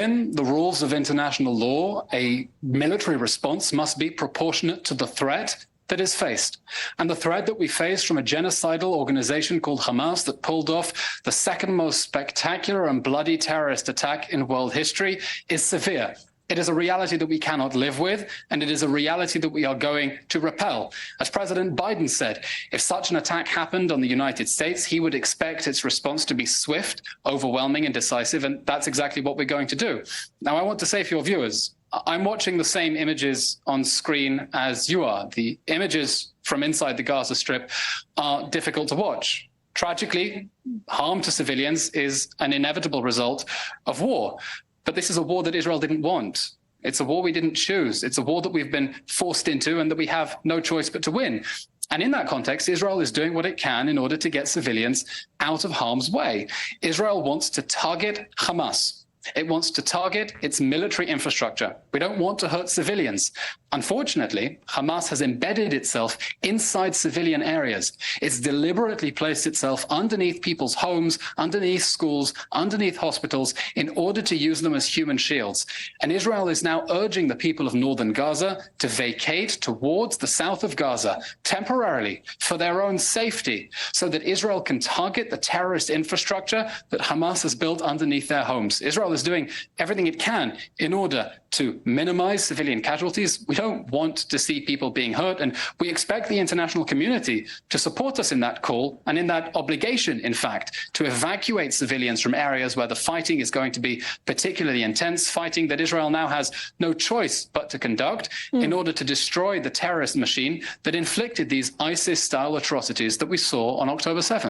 In the rules of international law, a military response must be proportionate to the threat that is faced. And the threat that we face from a genocidal organization called Hamas that pulled off the second most spectacular and bloody terrorist attack in world history is severe. It is a reality that we cannot live with, and it is a reality that we are going to repel. As President Biden said, if such an attack happened on the United States, he would expect its response to be swift, overwhelming, and decisive, and that's exactly what we're going to do. Now, I want to say for your viewers, I'm watching the same images on screen as you are. The images from inside the Gaza Strip are difficult to watch. Tragically, harm to civilians is an inevitable result of war. But this is a war that Israel didn't want. It's a war we didn't choose. It's a war that we've been forced into and that we have no choice but to win. And in that context, Israel is doing what it can in order to get civilians out of harm's way. Israel wants to target Hamas. It wants to target its military infrastructure. We don't want to hurt civilians. Unfortunately, Hamas has embedded itself inside civilian areas. It's deliberately placed itself underneath people's homes, underneath schools, underneath hospitals, in order to use them as human shields. And Israel is now urging the people of northern Gaza to vacate towards the south of Gaza temporarily for their own safety, so that Israel can target the terrorist infrastructure that Hamas has built underneath their homes. Israel is doing everything it can in order to minimize civilian casualties. We don't want to see people being hurt, and we expect the international community to support us in that call and in that obligation, in fact, to evacuate civilians from areas where the fighting is going to be particularly intense, fighting that Israel now has no choice but to conduct in order to destroy the terrorist machine that inflicted these ISIS-style atrocities that we saw on October 7th.